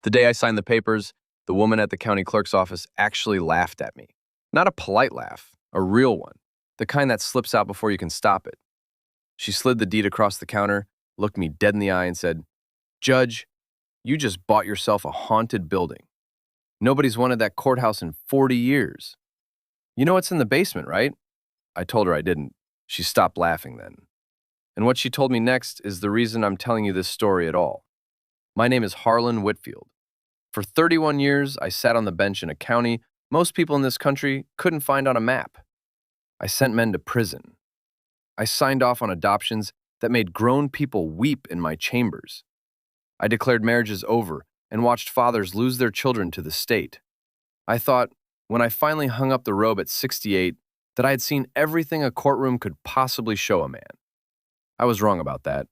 The day I signed the papers, the woman at the county clerk's office actually laughed at me. Not a polite laugh, a real one, the kind that slips out before you can stop it. She slid the deed across the counter, looked me dead in the eye, and said, "Judge, you just bought yourself a haunted building. Nobody's wanted that courthouse in 40 years. You know what's in the basement, right?" I told her I didn't. She stopped laughing then. And what she told me next is the reason I'm telling you this story at all. My name is Harlan Whitfield. For 31 years, I sat on the bench in a county most people in this country couldn't find on a map. I sent men to prison. I signed off on adoptions that made grown people weep in my chambers. I declared marriages over and watched fathers lose their children to the state. I thought, when I finally hung up the robe at 68, that I had seen everything a courtroom could possibly show a man. I was wrong about that.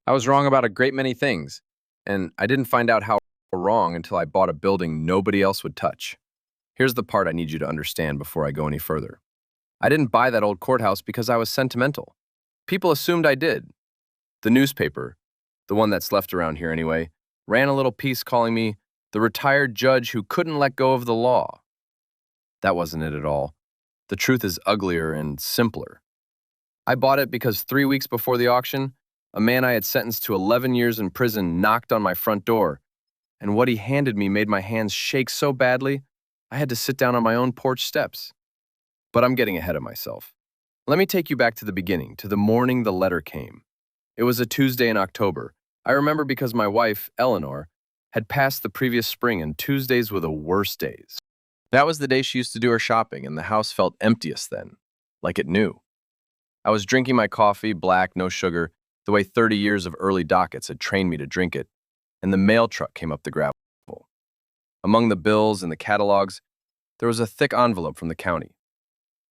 I was wrong about a great many things, and I didn't find out how wrong until I bought a building nobody else would touch. Here's the part I need you to understand before I go any further. I didn't buy that old courthouse because I was sentimental. People assumed I did. The newspaper, the one that's left around here anyway, ran a little piece calling me the retired judge who couldn't let go of the law. That wasn't it at all. The truth is uglier and simpler. I bought it because 3 weeks before the auction, a man I had sentenced to 11 years in prison knocked on my front door, and what he handed me made my hands shake so badly, I had to sit down on my own porch steps. But I'm getting ahead of myself. Let me take you back to the beginning, to the morning the letter came. It was a Tuesday in October. I remember because my wife, Eleanor, had passed the previous spring, and Tuesdays were the worst days. That was the day she used to do her shopping, and the house felt emptiest then, like it knew. I was drinking my coffee, black, no sugar, the way 30 years of early dockets had trained me to drink it, and the mail truck came up the gravel. Among the bills and the catalogs, there was a thick envelope from the county.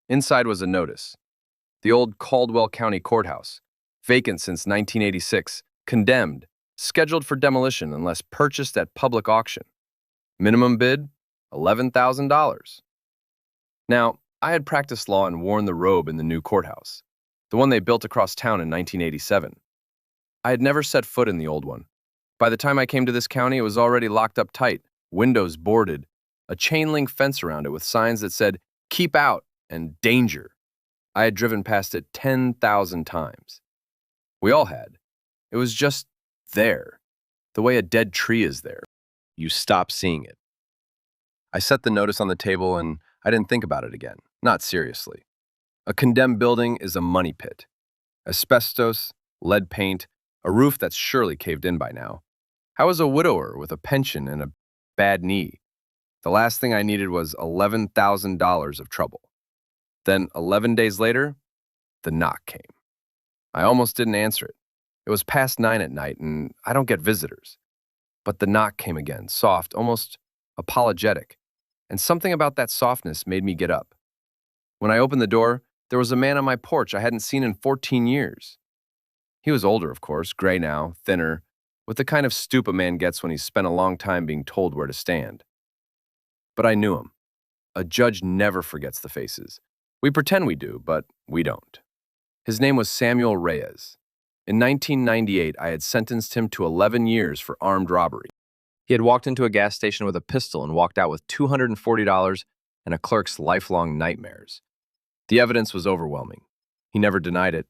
Inside was a notice. The old Caldwell County Courthouse, vacant since 1986, condemned, scheduled for demolition unless purchased at public auction. Minimum bid, $11,000. Now, I had practiced law and worn the robe in the new courthouse, the one they built across town in 1987. I had never set foot in the old one. By the time I came to this county, it was already locked up tight, windows boarded, a chain-link fence around it with signs that said, "Keep out," and "Danger." I had driven past it 10,000 times. We all had. It was just there, the way a dead tree is there. You stop seeing it. I set the notice on the table and I didn't think about it again, not seriously. A condemned building is a money pit. Asbestos, lead paint, a roof that's surely caved in by now. I was a widower with a pension and a bad knee. The last thing I needed was $11,000 of trouble. Then 11 days later, the knock came. I almost didn't answer it. It was past 9 at night and I don't get visitors. But the knock came again, soft, almost apologetic. And something about that softness made me get up. When I opened the door, there was a man on my porch I hadn't seen in 14 years. He was older, of course, gray now, thinner, with the kind of stoop a man gets when he's spent a long time being told where to stand. But I knew him. A judge never forgets the faces. We pretend we do, but we don't. His name was Samuel Reyes. In 1998, I had sentenced him to 11 years for armed robbery. He had walked into a gas station with a pistol and walked out with $240 and a clerk's lifelong nightmares. The evidence was overwhelming. He never denied it.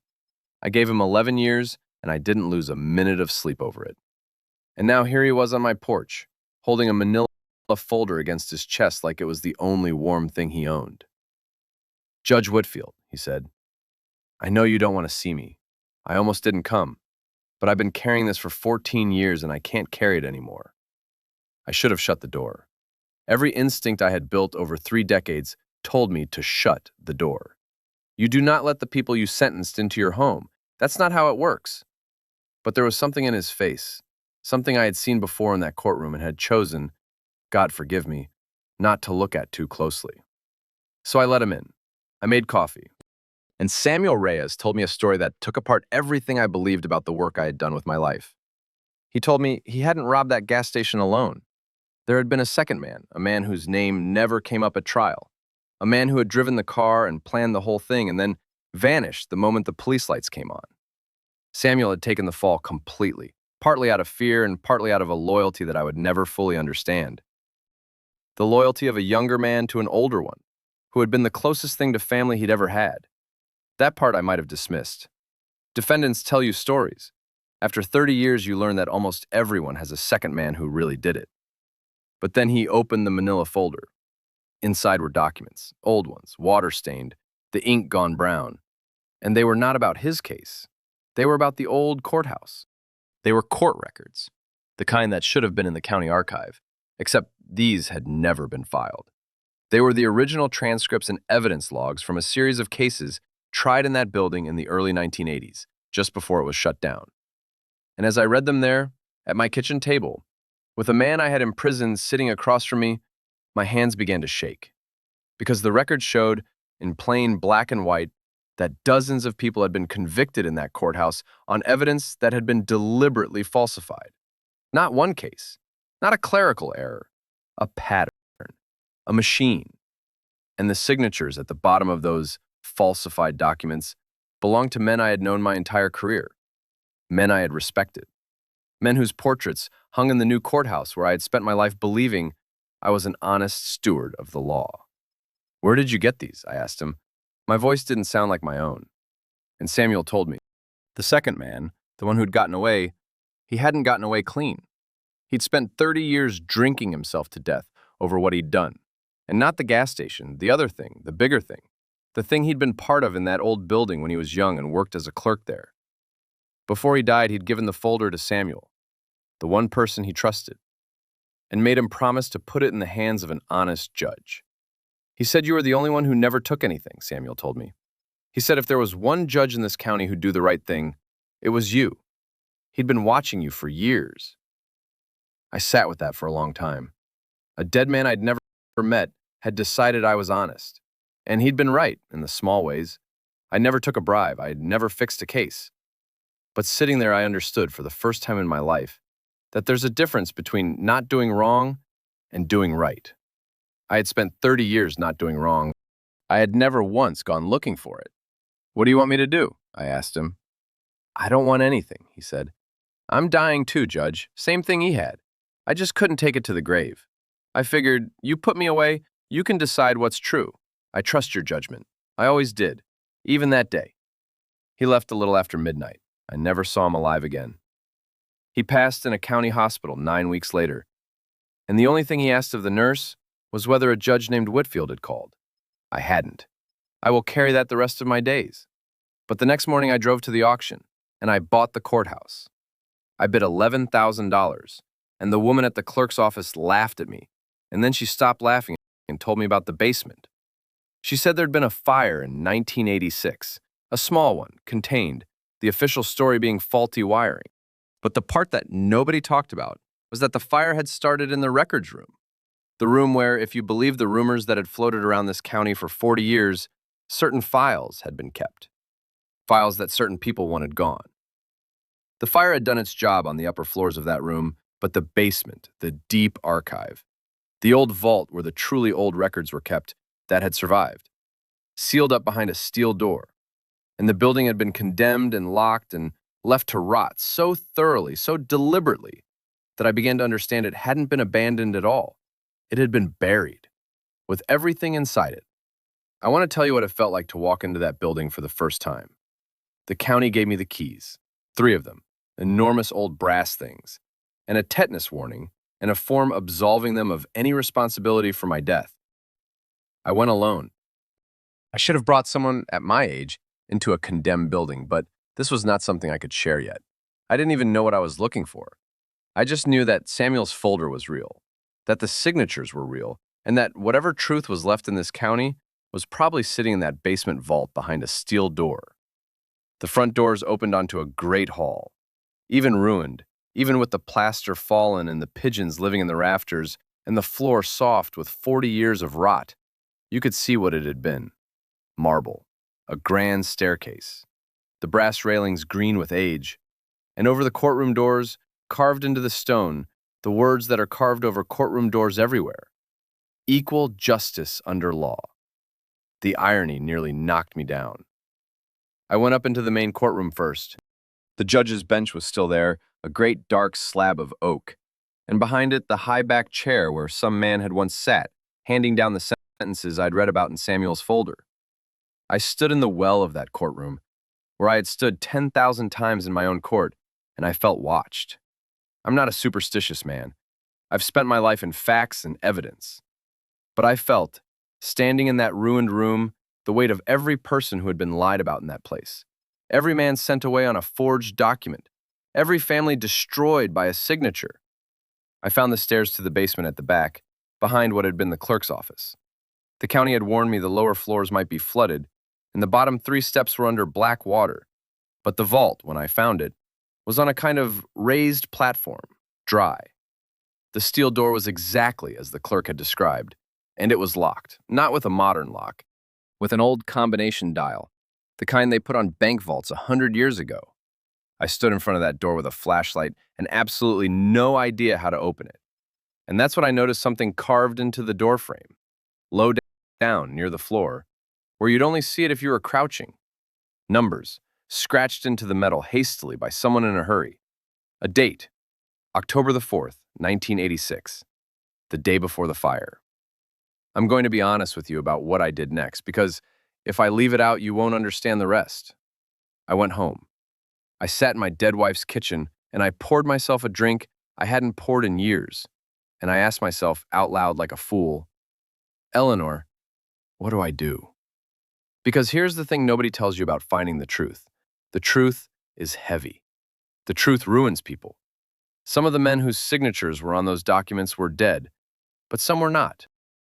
I gave him 11 years, and I didn't lose a minute of sleep over it. And now here he was on my porch, holding a manila folder against his chest like it was the only warm thing he owned. "Judge Whitfield," he said, "I know you don't want to see me. I almost didn't come, but I've been carrying this for 14 years and I can't carry it anymore." I should have shut the door. Every instinct I had built over 3 decades told me to shut the door. You do not let the people you sentenced into your home. That's not how it works. But there was something in his face, something I had seen before in that courtroom and had chosen, God forgive me, not to look at too closely. So I let him in. I made coffee. And Samuel Reyes told me a story that took apart everything I believed about the work I had done with my life. He told me he hadn't robbed that gas station alone. There had been a second man, a man whose name never came up at trial, a man who had driven the car and planned the whole thing and then vanished the moment the police lights came on. Samuel had taken the fall completely, partly out of fear and partly out of a loyalty that I would never fully understand. The loyalty of a younger man to an older one, who had been the closest thing to family he'd ever had. That part I might have dismissed. Defendants tell you stories. After 30 years, you learn that almost everyone has a second man who really did it. But then he opened the manila folder. Inside were documents, old ones, water-stained, the ink gone brown. And they were not about his case. They were about the old courthouse. They were court records, the kind that should have been in the county archive, except these had never been filed. They were the original transcripts and evidence logs from a series of cases tried in that building in the early 1980s, just before it was shut down. And as I read them there, at my kitchen table, with a man I had imprisoned sitting across from me, my hands began to shake. Because the record showed, in plain black and white, that dozens of people had been convicted in that courthouse on evidence that had been deliberately falsified. Not one case, not a clerical error, a pattern, a machine. And the signatures at the bottom of those falsified documents belonged to men I had known my entire career, men I had respected, men whose portraits hung in the new courthouse where I had spent my life believing I was an honest steward of the law. "Where did you get these?" I asked him. My voice didn't sound like my own. And Samuel told me. The second man, the one who'd gotten away, he hadn't gotten away clean. He'd spent 30 years drinking himself to death over what he'd done. And not the gas station, the other thing, the bigger thing. The thing he'd been part of in that old building when he was young and worked as a clerk there. Before he died, he'd given the folder to Samuel, the one person he trusted, and made him promise to put it in the hands of an honest judge. "He said you were the only one who never took anything," Samuel told me. "He said if there was one judge in this county who'd do the right thing, it was you. He'd been watching you for years." I sat with that for a long time. A dead man I'd never met had decided I was honest. And he'd been right, in the small ways. I never took a bribe. I had never fixed a case. But sitting there, I understood for the first time in my life that there's a difference between not doing wrong and doing right. I had spent 30 years not doing wrong. I had never once gone looking for it. "What do you want me to do?" I asked him. "I don't want anything," he said. "I'm dying too, Judge. Same thing he had. I just couldn't take it to the grave. I figured, you put me away, you can decide what's true. I trust your judgment. I always did, even that day." He left a little after midnight. I never saw him alive again. He passed in a county hospital 9 weeks later, and the only thing he asked of the nurse was whether a judge named Whitfield had called. I hadn't. I will carry that the rest of my days. But the next morning I drove to the auction, and I bought the courthouse. I bid $11,000, and the woman at the clerk's office laughed at me, and then she stopped laughing and told me about the basement. She said there'd been a fire in 1986, a small one, contained, the official story being faulty wiring. But the part that nobody talked about was that the fire had started in the records room. The room where, if you believe the rumors that had floated around this county for 40 years, certain files had been kept. Files that certain people wanted gone. The fire had done its job on the upper floors of that room, but the basement, the deep archive, the old vault where the truly old records were kept, that had survived, sealed up behind a steel door. And the building had been condemned and locked and left to rot so thoroughly, so deliberately, that I began to understand it hadn't been abandoned at all. It had been buried, with everything inside it. I want to tell you what it felt like to walk into that building for the first time. The county gave me the keys, 3 of them, enormous old brass things, and a tetanus warning, and a form absolving them of any responsibility for my death. I went alone. I should have brought someone at my age into a condemned building, but this was not something I could share yet. I didn't even know what I was looking for. I just knew that Samuel's folder was real, that the signatures were real, and that whatever truth was left in this county was probably sitting in that basement vault behind a steel door. The front doors opened onto a great hall, even ruined, even with the plaster fallen and the pigeons living in the rafters and the floor soft with 40 years of rot. You could see what it had been. Marble, a grand staircase, the brass railings green with age, and over the courtroom doors, carved into the stone, the words that are carved over courtroom doors everywhere: equal justice under law. The irony nearly knocked me down. I went up into the main courtroom first, The judge's bench was still there, a great dark slab of oak, and behind it the high-backed chair where some man had once sat, handing down the sentences I'd read about in Samuel's folder. I stood in the well of that courtroom, where I had stood 10,000 times in my own court, and I felt watched. I'm not a superstitious man. I've spent my life in facts and evidence. But I felt, standing in that ruined room, the weight of every person who had been lied about in that place. Every man sent away on a forged document. Every family destroyed by a signature. I found the stairs to the basement at the back, behind what had been the clerk's office. The county had warned me the lower floors might be flooded, and the bottom 3 steps were under black water. But the vault, when I found it, was on a kind of raised platform, dry. The steel door was exactly as the clerk had described, and it was locked, not with a modern lock, with an old combination dial, the kind they put on bank vaults 100 years ago. I stood in front of that door with a flashlight and absolutely no idea how to open it. And that's when I noticed something carved into the door frame, low down near the floor, where you'd only see it if you were crouching. Numbers, scratched into the metal hastily by someone in a hurry. A date, October the 4th, 1986, the day before the fire. I'm going to be honest with you about what I did next, because if I leave it out, you won't understand the rest. I went home. I sat in my dead wife's kitchen, and I poured myself a drink I hadn't poured in years, and I asked myself out loud like a fool, Eleanor, what do I do? Because here's the thing nobody tells you about finding the truth. The truth is heavy. The truth ruins people. Some of the men whose signatures were on those documents were dead, but some were not.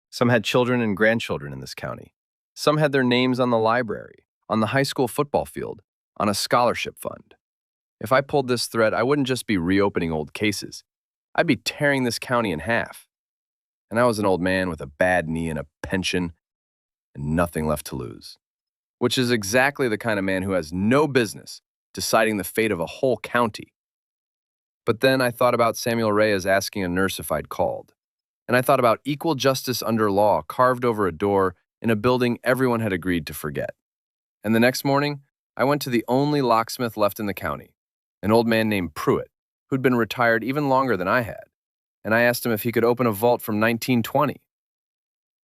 Some had children and grandchildren in this county. Some had their names on the library, on the high school football field, on a scholarship fund. If I pulled this thread, I wouldn't just be reopening old cases. I'd be tearing this county in half. And I was an old man with a bad knee and a pension, and nothing left to lose. Which is exactly the kind of man who has no business deciding the fate of a whole county. But then I thought about Samuel Reyes asking a nurse if I'd called. And I thought about equal justice under law carved over a door in a building everyone had agreed to forget. And the next morning, I went to the only locksmith left in the county, an old man named Pruitt, who'd been retired even longer than I had, and I asked him if he could open a vault from 1920.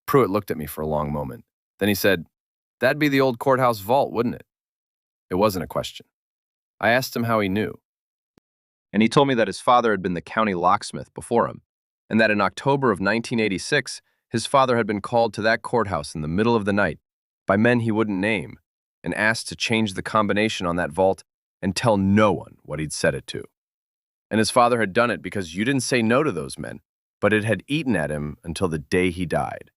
Pruitt looked at me for a long moment. Then he said, "That'd be the old courthouse vault, wouldn't it?" It wasn't a question. I asked him how he knew. And he told me that his father had been the county locksmith before him, and that in October of 1986, his father had been called to that courthouse in the middle of the night by men he wouldn't name and asked to change the combination on that vault and tell no one what he'd set it to. And his father had done it because you didn't say no to those men, but it had eaten at him until the day he died.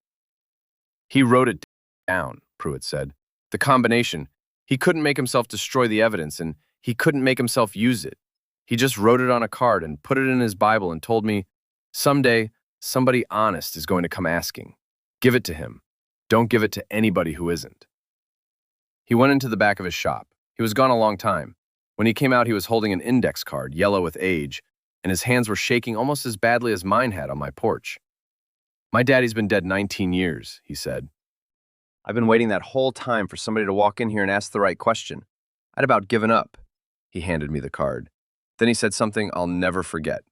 He wrote it down, Pruitt said. The combination. He couldn't make himself destroy the evidence, and he couldn't make himself use it. He just wrote it on a card and put it in his Bible and told me, someday, somebody honest is going to come asking. Give it to him. Don't give it to anybody who isn't. He went into the back of his shop. He was gone a long time. When he came out, he was holding an index card, yellow with age, and his hands were shaking almost as badly as mine had on my porch. My daddy's been dead 19 years, he said. I've been waiting that whole time for somebody to walk in here and ask the right question. I'd about given up. He handed me the card. Then he said something I'll never forget.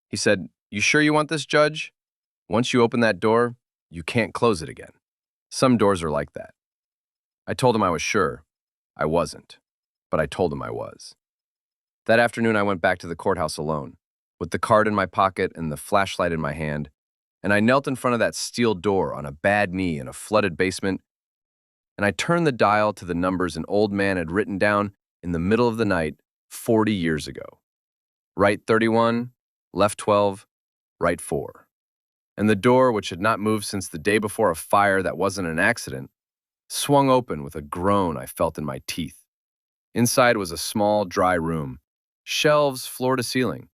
He said, "You sure you want this, Judge? Once you open that door, you can't close it again. Some doors are like that." I told him I was sure. I wasn't, but I told him I was. That afternoon, I went back to the courthouse alone, with the card in my pocket and the flashlight in my hand, and I knelt in front of that steel door on a bad knee in a flooded basement, and I turned the dial to the numbers an old man had written down in the middle of the night 40 years ago. Right 31, left 12, right 4. And the door, which had not moved since the day before a fire that wasn't an accident, swung open with a groan I felt in my teeth. Inside was a small, dry room, shelves floor to ceiling,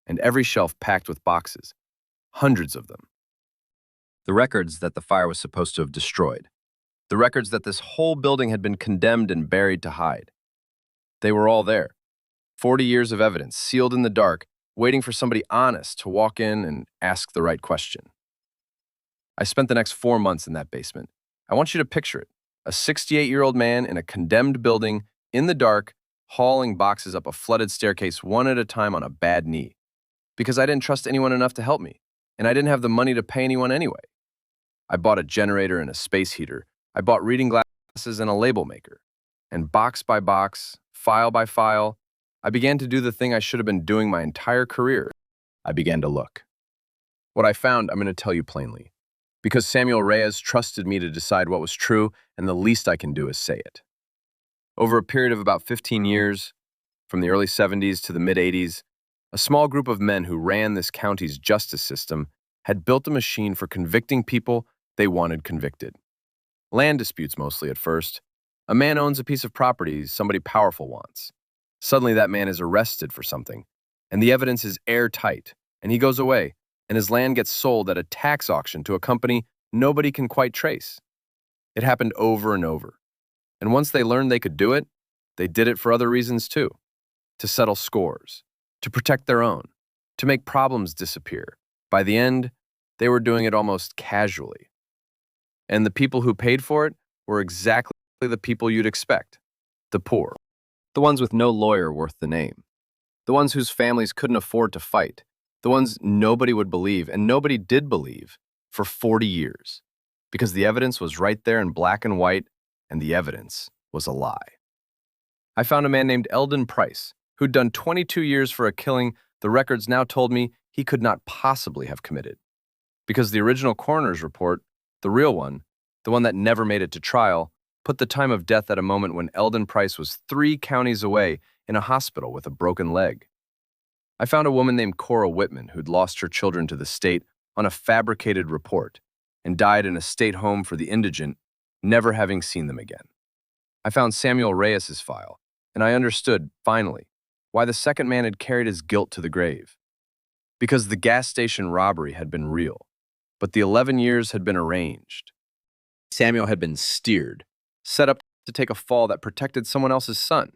and every shelf packed with boxes, hundreds of them. The records that the fire was supposed to have destroyed. The records that this whole building had been condemned and buried to hide. They were all there. 40 years of evidence, sealed in the dark, waiting for somebody honest to walk in and ask the right question. I spent the next 4 months in that basement. I want you to picture it. A 68-year-old man in a condemned building, in the dark, hauling boxes up a flooded staircase one at a time on a bad knee, because I didn't trust anyone enough to help me, and I didn't have the money to pay anyone anyway. I bought a generator and a space heater. I bought reading glasses and a label maker. And box by box, file by file, I began to do the thing I should have been doing my entire career. I began to look. What I found, I'm going to tell you plainly. Because Samuel Reyes trusted me to decide what was true, and the least I can do is say it. Over a period of about 15 years, from the early 70s to the mid-80s, a small group of men who ran this county's justice system had built a machine for convicting people they wanted convicted. Land disputes mostly at first. A man owns a piece of property somebody powerful wants. Suddenly that man is arrested for something, and the evidence is airtight, and he goes away, and his land gets sold at a tax auction to a company nobody can quite trace. It happened over and over. And once they learned they could do it, they did it for other reasons too. To settle scores, to protect their own, to make problems disappear. By the end, they were doing it almost casually. And the people who paid for it were exactly the people you'd expect. The poor. The ones with no lawyer worth the name. The ones whose families couldn't afford to fight. The ones nobody would believe, and nobody did believe, for 40 years. Because the evidence was right there in black and white, and the evidence was a lie. I found a man named Eldon Price, who'd done 22 years for a killing the records now told me he could not possibly have committed. Because the original coroner's report, the real one, the one that never made it to trial, put the time of death at a moment when Eldon Price was 3 counties away in a hospital with a broken leg. I found a woman named Cora Whitman who'd lost her children to the state on a fabricated report and died in a state home for the indigent, never having seen them again. I found Samuel Reyes's file, and I understood, finally, why the second man had carried his guilt to the grave. Because the gas station robbery had been real, but the 11 years had been arranged. Samuel had been steered, set up to take a fall that protected someone else's son,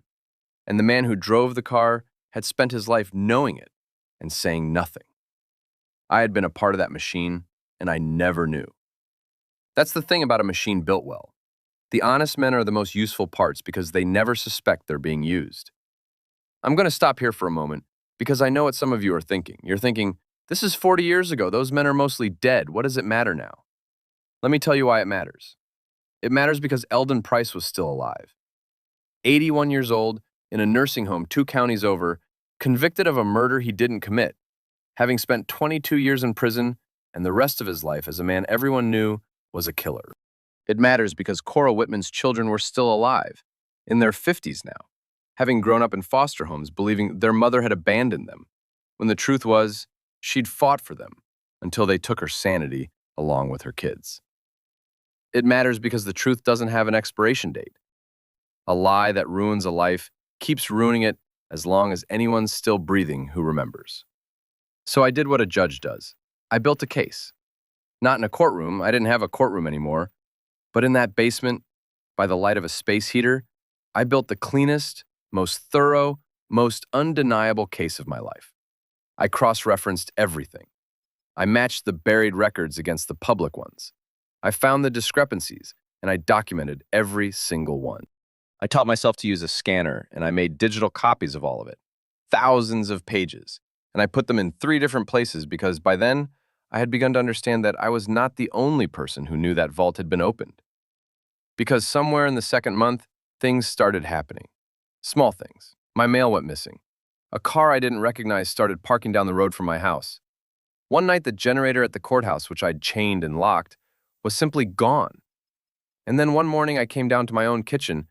and the man who drove the car had spent his life knowing it and saying nothing. I had been a part of that machine, and I never knew. That's the thing about a machine built well. The honest men are the most useful parts because they never suspect they're being used. I'm going to stop here for a moment because I know what some of you are thinking. You're thinking, this is 40 years ago. Those men are mostly dead. What does it matter now? Let me tell you why it matters. It matters because Eldon Price was still alive. 81 years old, in a nursing home 2 counties over, convicted of a murder he didn't commit, having spent 22 years in prison and the rest of his life as a man everyone knew was a killer. It matters because Cora Whitman's children were still alive, in their 50s now, having grown up in foster homes believing their mother had abandoned them, when the truth was she'd fought for them until they took her sanity along with her kids. It matters because the truth doesn't have an expiration date. A lie that ruins a life keeps ruining it as long as anyone's still breathing who remembers. So I did what a judge does. I built a case. Not in a courtroom, I didn't have a courtroom anymore, but in that basement, by the light of a space heater, I built the cleanest, most thorough, most undeniable case of my life. I cross-referenced everything. I matched the buried records against the public ones. I found the discrepancies, and I documented every single one. I taught myself to use a scanner, and I made digital copies of all of it. Thousands of pages. And I put them in 3 different places because by then, I had begun to understand that I was not the only person who knew that vault had been opened. Because somewhere in the second month, things started happening. Small things. My mail went missing. A car I didn't recognize started parking down the road from my house. One night, the generator at the courthouse, which I'd chained and locked, was simply gone. And then one morning, I came down to my own kitchen,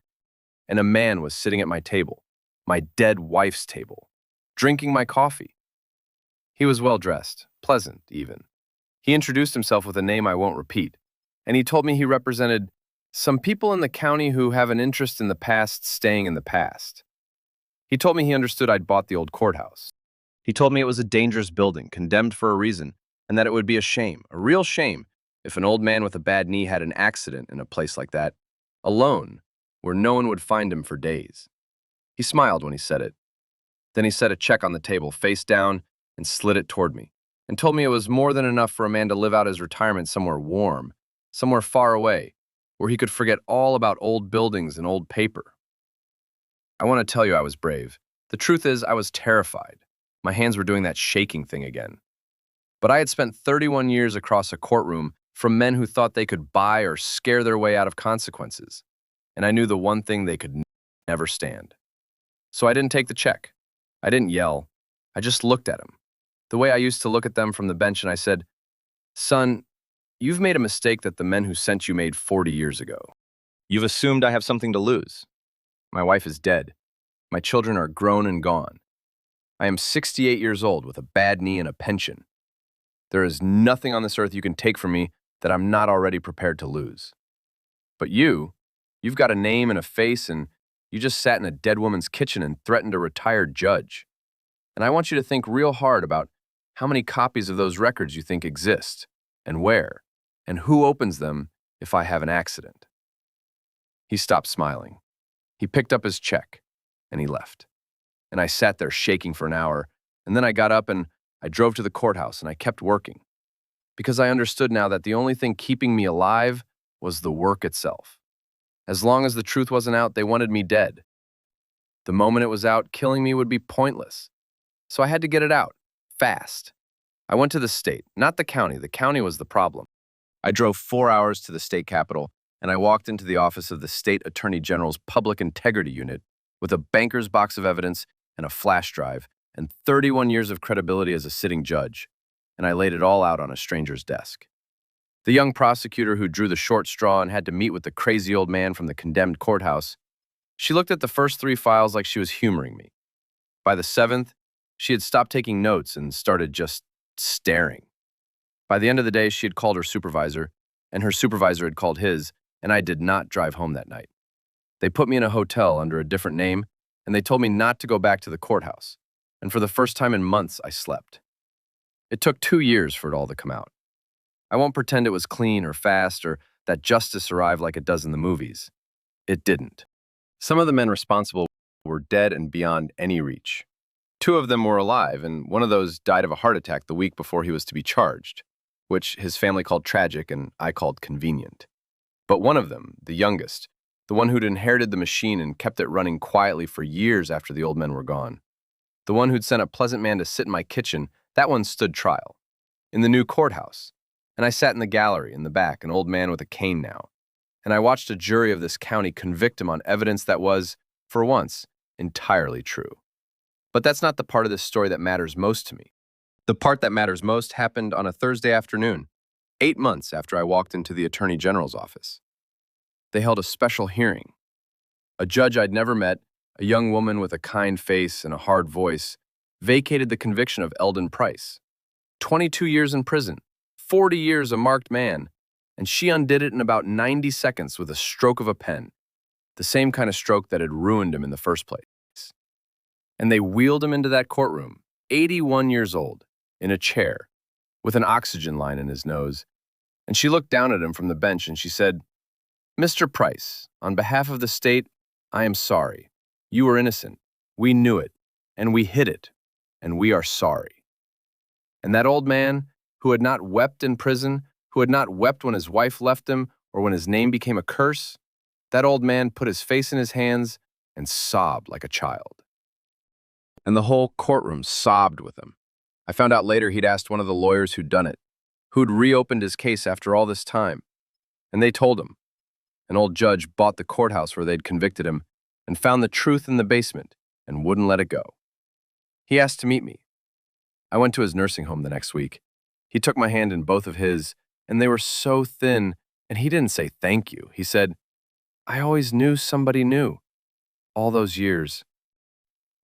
and a man was sitting at my table, my dead wife's table, drinking my coffee. He was well-dressed, pleasant even. He introduced himself with a name I won't repeat, and he told me he represented some people in the county who have an interest in the past staying in the past. He told me he understood I'd bought the old courthouse. He told me it was a dangerous building, condemned for a reason, and that it would be a shame, a real shame, if an old man with a bad knee had an accident in a place like that, alone, where no one would find him for days. He smiled when he said it. Then he set a check on the table, face down, and slid it toward me, and told me it was more than enough for a man to live out his retirement somewhere warm, somewhere far away, where he could forget all about old buildings and old paper. I want to tell you I was brave. The truth is, I was terrified. My hands were doing that shaking thing again. But I had spent 31 years across a courtroom from men who thought they could buy or scare their way out of consequences. And I knew the one thing they could never stand. So I didn't take the check. I didn't yell. I just looked at him, the way I used to look at them from the bench, and I said, "Son, you've made a mistake that the men who sent you made 40 years ago. You've assumed I have something to lose. My wife is dead. My children are grown and gone. I am 68 years old with a bad knee and a pension. There is nothing on this earth you can take from me that I'm not already prepared to lose. But you've got a name and a face, and you just sat in a dead woman's kitchen and threatened a retired judge. And I want you to think real hard about how many copies of those records you think exist, and where, and who opens them if I have an accident." He stopped smiling. He picked up his check, and he left. And I sat there shaking for an hour, and then I got up and I drove to the courthouse, and I kept working. Because I understood now that the only thing keeping me alive was the work itself. As long as the truth wasn't out, they wanted me dead. The moment it was out, killing me would be pointless. So I had to get it out, fast. I went to the state, not the county. The county was the problem. I drove 4 hours to the state capitol, and I walked into the office of the state attorney general's public integrity unit with a banker's box of evidence and a flash drive and 31 years of credibility as a sitting judge, and I laid it all out on a stranger's desk. The young prosecutor who drew the short straw and had to meet with the crazy old man from the condemned courthouse, she looked at the first 3 files like she was humoring me. By the 7th, she had stopped taking notes and started just staring. By the end of the day, she had called her supervisor, and her supervisor had called his, and I did not drive home that night. They put me in a hotel under a different name, and they told me not to go back to the courthouse. And for the first time in months, I slept. It took 2 years for it all to come out. I won't pretend it was clean or fast or that justice arrived like it does in the movies. It didn't. Some of the men responsible were dead and beyond any reach. 2 of them were alive, and one of those died of a heart attack the week before he was to be charged, which his family called tragic and I called convenient. But one of them, the youngest, the one who'd inherited the machine and kept it running quietly for years after the old men were gone, the one who'd sent a pleasant man to sit in my kitchen, that one stood trial in the new courthouse. And I sat in the gallery in the back, an old man with a cane now, and I watched a jury of this county convict him on evidence that was, for once, entirely true. But that's not the part of this story that matters most to me. The part that matters most happened on a Thursday afternoon, 8 months after I walked into the Attorney General's office. They held a special hearing. A judge I'd never met, a young woman with a kind face and a hard voice, vacated the conviction of Eldon Price. 22 years in prison, 40 years a marked man, and she undid it in about 90 seconds with a stroke of a pen, the same kind of stroke that had ruined him in the first place. And they wheeled him into that courtroom, 81 years old, in a chair, with an oxygen line in his nose, and she looked down at him from the bench and she said, "Mr. Price, on behalf of the state, I am sorry. You were innocent. We knew it, and we hid it, and we are sorry." And that old man, who had not wept in prison, who had not wept when his wife left him or when his name became a curse, that old man put his face in his hands and sobbed like a child. And the whole courtroom sobbed with him. I found out later he'd asked one of the lawyers who'd done it, who'd reopened his case after all this time, and they told him. An old judge bought the courthouse where they'd convicted him and found the truth in the basement and wouldn't let it go. He asked to meet me. I went to his nursing home the next week. He took my hand in both of his, and they were so thin, and he didn't say thank you. He said, "I always knew somebody knew. All those years.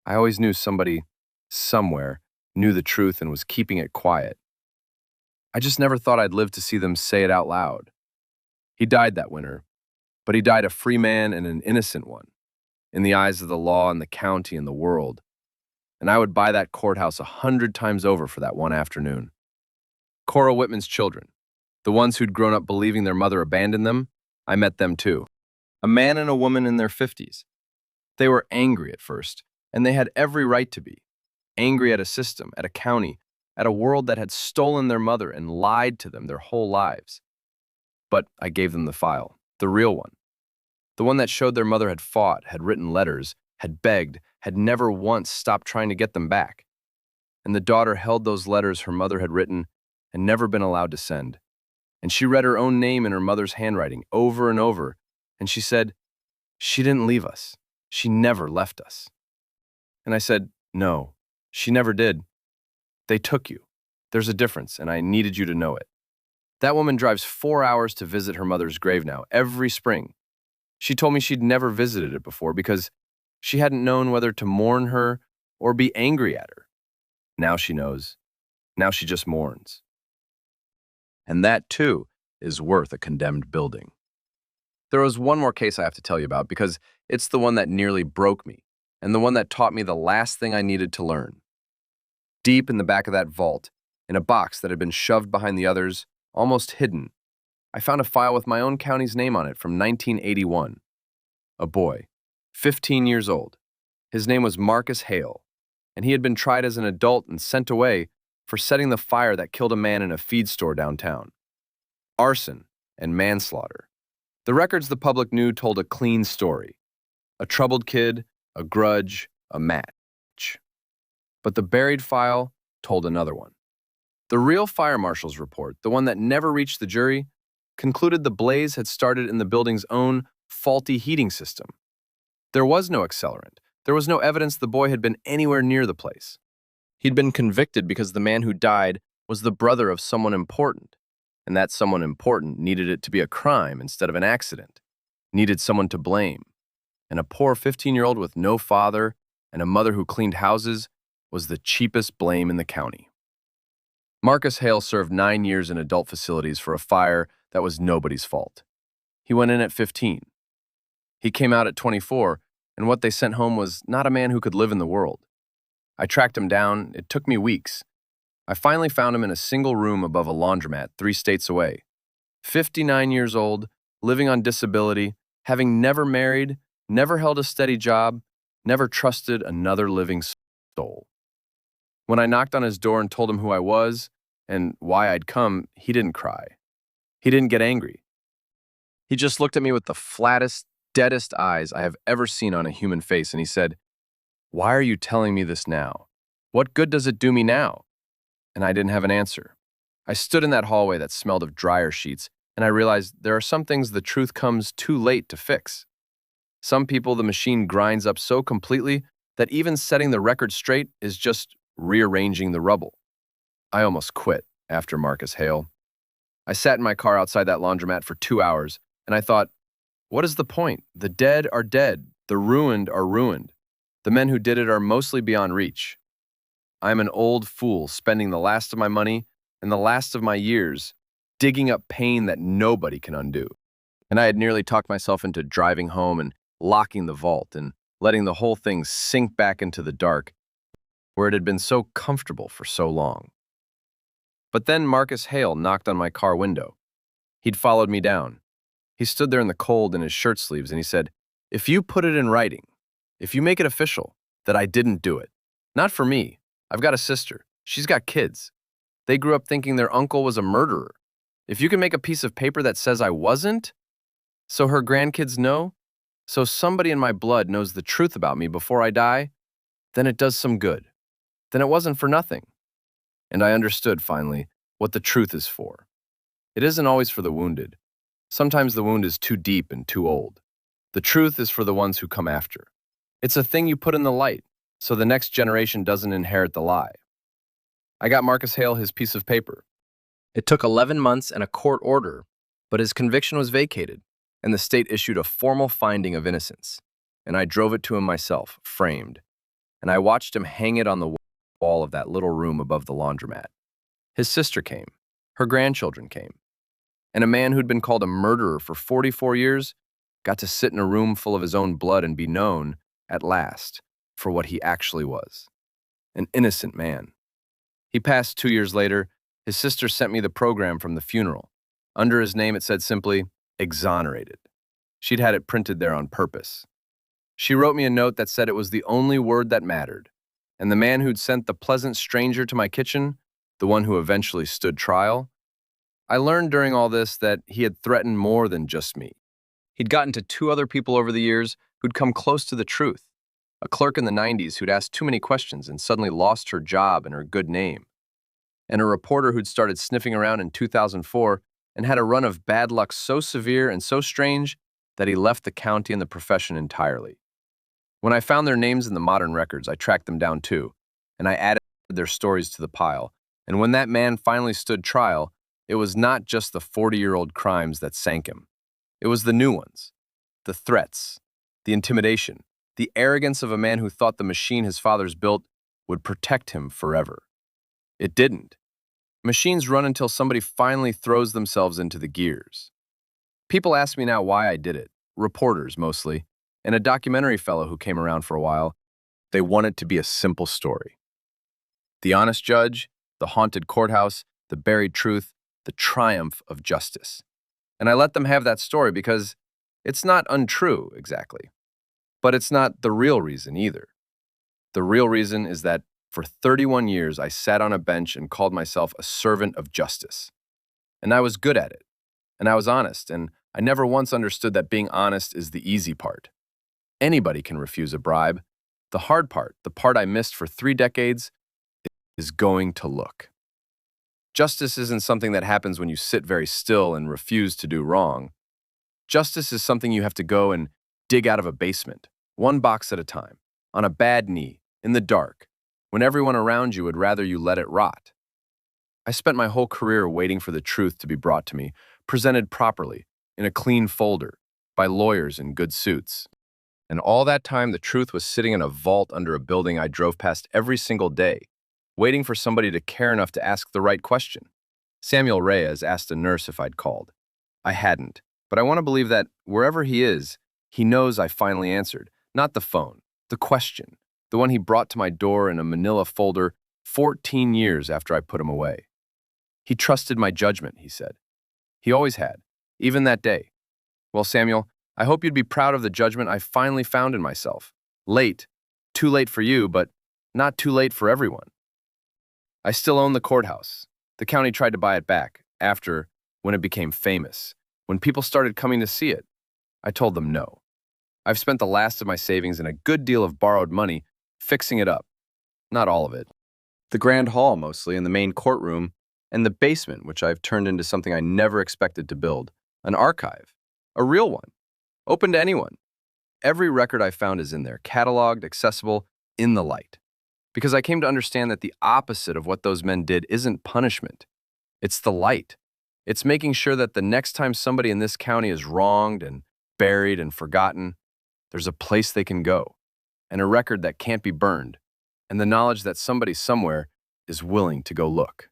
I always knew somebody, somewhere, knew the truth and was keeping it quiet. I just never thought I'd live to see them say it out loud." He died that winter, but he died a free man and an innocent one, in the eyes of the law and the county and the world. And I would buy that courthouse 100 times over for that one afternoon. Cora Whitman's children, the ones who'd grown up believing their mother abandoned them, I met them too. A man and a woman in their 50s. They were angry at first, and they had every right to be. Angry at a system, at a county, at a world that had stolen their mother and lied to them their whole lives. But I gave them the file, the real one. The one that showed their mother had fought, had written letters, had begged, had never once stopped trying to get them back. And the daughter held those letters her mother had written and never been allowed to send. And she read her own name in her mother's handwriting over and over, and she said, "She didn't leave us. She never left us." And I said, "No, she never did. They took you. There's a difference, and I needed you to know it." That woman drives 4 hours to visit her mother's grave now, every spring. She told me she'd never visited it before because she hadn't known whether to mourn her or be angry at her. Now she knows. Now she just mourns. And that, too, is worth a condemned building. There was one more case I have to tell you about because it's the one that nearly broke me and the one that taught me the last thing I needed to learn. Deep in the back of that vault, in a box that had been shoved behind the others, almost hidden, I found a file with my own county's name on it from 1981. A boy, 15 years old. His name was Marcus Hale, and he had been tried as an adult and sent away for setting the fire that killed a man in a feed store downtown. Arson and manslaughter. The records the public knew told a clean story. A troubled kid, a grudge, a match. But the buried file told another one. The real fire marshal's report, the one that never reached the jury, concluded the blaze had started in the building's own faulty heating system. There was no accelerant. There was no evidence the boy had been anywhere near the place. He'd been convicted because the man who died was the brother of someone important, and that someone important needed it to be a crime instead of an accident, needed someone to blame. And a poor 15-year-old with no father and a mother who cleaned houses was the cheapest blame in the county. Marcus Hale served 9 years in adult facilities for a fire that was nobody's fault. He went in at 15. He came out at 24, and what they sent home was not a man who could live in the world. I tracked him down. It took me weeks. I finally found him in a single room above a laundromat 3 states away. 59 years old, living on disability, having never married, never held a steady job, never trusted another living soul. When I knocked on his door and told him who I was and why I'd come, he didn't cry. He didn't get angry. He just looked at me with the flattest, deadest eyes I have ever seen on a human face, and he said, "Why are you telling me this now? What good does it do me now?" And I didn't have an answer. I stood in that hallway that smelled of dryer sheets, and I realized there are some things the truth comes too late to fix. Some people the machine grinds up so completely that even setting the record straight is just rearranging the rubble. I almost quit after Marcus Hale. I sat in my car outside that laundromat for 2 hours, and I thought, what is the point? The dead are dead. The ruined are ruined. The men who did it are mostly beyond reach. I am an old fool spending the last of my money and the last of my years digging up pain that nobody can undo. And I had nearly talked myself into driving home and locking the vault and letting the whole thing sink back into the dark where it had been so comfortable for so long. But then Marcus Hale knocked on my car window. He'd followed me down. He stood there in the cold in his shirt sleeves and he said, "If you put it in writing, if you make it official that I didn't do it, not for me. I've got a sister. She's got kids. They grew up thinking their uncle was a murderer. If you can make a piece of paper that says I wasn't, so her grandkids know, so somebody in my blood knows the truth about me before I die, then it does some good. Then it wasn't for nothing." And I understood, finally, what the truth is for. It isn't always for the wounded. Sometimes the wound is too deep and too old. The truth is for the ones who come after. It's a thing you put in the light, so the next generation doesn't inherit the lie. I got Marcus Hale his piece of paper. It took 11 months and a court order, but his conviction was vacated, and the state issued a formal finding of innocence. And I drove it to him myself, framed, and I watched him hang it on the wall of that little room above the laundromat. His sister came. Her grandchildren came. And a man who'd been called a murderer for 44 years got to sit in a room full of his own blood and be known, at last, for what he actually was, an innocent man. He passed 2 years later. His sister sent me the program from the funeral. Under his name it said simply, "Exonerated." She'd had it printed there on purpose. She wrote me a note that said it was the only word that mattered, and the man who'd sent the pleasant stranger to my kitchen, the one who eventually stood trial, I learned during all this that he had threatened more than just me. He'd gotten to 2 other people over the years who'd come close to the truth. a clerk in the 90s who'd asked too many questions and suddenly lost her job and her good name, and a reporter who'd started sniffing around in 2004 and had a run of bad luck so severe and so strange that he left the county and the profession entirely. When I found their names in the modern records, I tracked them down too, and I added their stories to the pile. And when that man finally stood trial, it was not just the 40-year-old crimes that sank him. It was the new ones, the threats, the intimidation, the arrogance of a man who thought the machine his fathers built would protect him forever. It didn't. Machines run until somebody finally throws themselves into the gears. People ask me now why I did it, reporters mostly, and a documentary fellow who came around for a while. They want it to be a simple story. The honest judge, the haunted courthouse, the buried truth, the triumph of justice. And I let them have that story because it's not untrue, exactly. But it's not the real reason either. The real reason is that for 31 years I sat on a bench and called myself a servant of justice. And I was good at it. And I was honest, and I never once understood that being honest is the easy part. Anybody can refuse a bribe. The hard part, the part I missed for 3 decades, is going to look. Justice isn't something that happens when you sit very still and refuse to do wrong. Justice is something you have to go and dig out of a basement, one box at a time, on a bad knee, in the dark, when everyone around you would rather you let it rot. I spent my whole career waiting for the truth to be brought to me, presented properly, in a clean folder, by lawyers in good suits. And all that time, the truth was sitting in a vault under a building I drove past every single day, waiting for somebody to care enough to ask the right question. Samuel Reyes asked a nurse if I'd called. I hadn't, but I want to believe that wherever he is, he knows I finally answered, not the phone, the question, the one he brought to my door in a manila folder 14 years after I put him away. He trusted my judgment, he said. He always had, even that day. Well, Samuel, I hope you'd be proud of the judgment I finally found in myself. Late, too late for you, but not too late for everyone. I still own the courthouse. The county tried to buy it back after, when it became famous, when people started coming to see it. I told them no. I've spent the last of my savings and a good deal of borrowed money fixing it up. Not all of it. The grand hall mostly, and the main courtroom, and the basement, which I've turned into something I never expected to build. An archive. A real one. Open to anyone. Every record I found is in there, cataloged, accessible, in the light. Because I came to understand that the opposite of what those men did isn't punishment. It's the light. It's making sure that the next time somebody in this county is wronged and buried and forgotten, there's a place they can go, and a record that can't be burned, and the knowledge that somebody somewhere is willing to go look.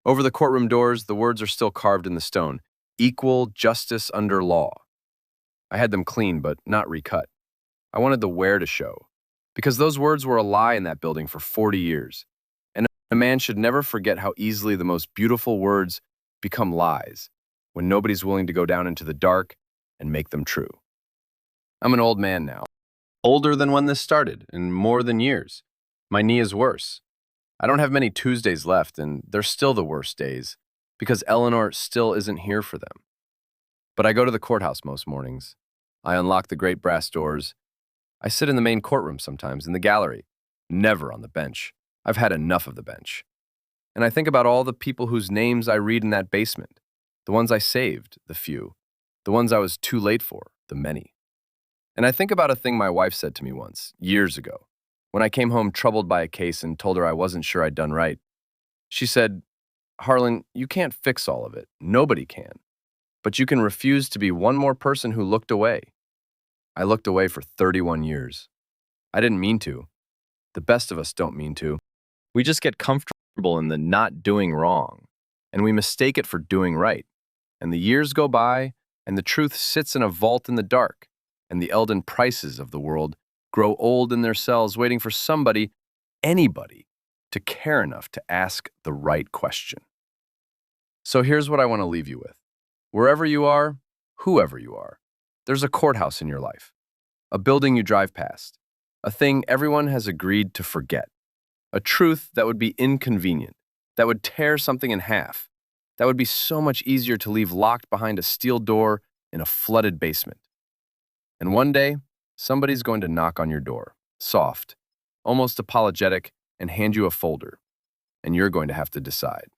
Over the courtroom doors, the words are still carved in the stone. Equal justice under law. I had them cleaned, but not recut. I wanted the where to show, because those words were a lie in that building for 40 years. And a man should never forget how easily the most beautiful words become lies when nobody's willing to go down into the dark and make them true. I'm an old man now, older than when this started, and more than years. My knee is worse. I don't have many Tuesdays left, and they're still the worst days, because Eleanor still isn't here for them. But I go to the courthouse most mornings. I unlock the great brass doors. I sit in the main courtroom sometimes, in the gallery, never on the bench. I've had enough of the bench. And I think about all the people whose names I read in that basement, the ones I saved, the few, the ones I was too late for, the many. And I think about a thing my wife said to me once, years ago, when I came home troubled by a case and told her I wasn't sure I'd done right. She said, "Harlan, you can't fix all of it. Nobody can. But you can refuse to be one more person who looked away." I looked away for 31 years. I didn't mean to. The best of us don't mean to. We just get comfortable in the not doing wrong, and we mistake it for doing right. And the years go by, and the truth sits in a vault in the dark, and the Eldon Prices of the world grow old in their cells waiting for somebody, anybody, to care enough to ask the right question. So here's what I want to leave you with. Wherever you are, whoever you are, there's a courthouse in your life, a building you drive past, a thing everyone has agreed to forget, a truth that would be inconvenient, that would tear something in half, that would be so much easier to leave locked behind a steel door in a flooded basement. And one day, somebody's going to knock on your door. soft, almost apologetic, and hand you a folder. And you're going to have to decide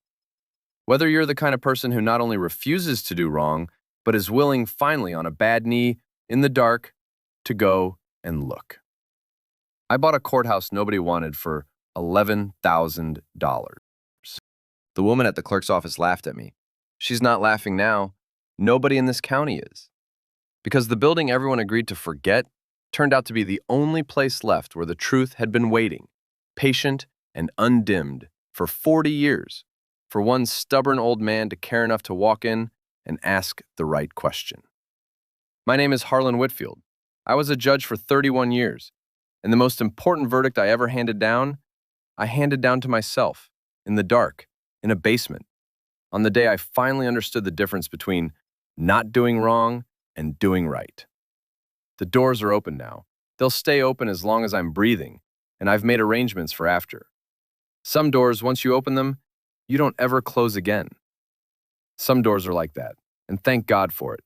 whether you're the kind of person who not only refuses to do wrong, but is willing finally on a bad knee in the dark to go and look. I bought a courthouse nobody wanted for $11,000. The woman at the clerk's office laughed at me. She's not laughing now. Nobody in this county is. Because the building everyone agreed to forget turned out to be the only place left where the truth had been waiting, patient and undimmed, for 40 years, for one stubborn old man to care enough to walk in and ask the right question. My name is Harlan Whitfield. I was a judge for 31 years, and the most important verdict I ever handed down, I handed down to myself, in the dark, in a basement, on the day I finally understood the difference between not doing wrong and doing right. The doors are open now. They'll stay open as long as I'm breathing, and I've made arrangements for after. Some doors, once you open them, you don't ever close again. Some doors are like that, and thank God for it,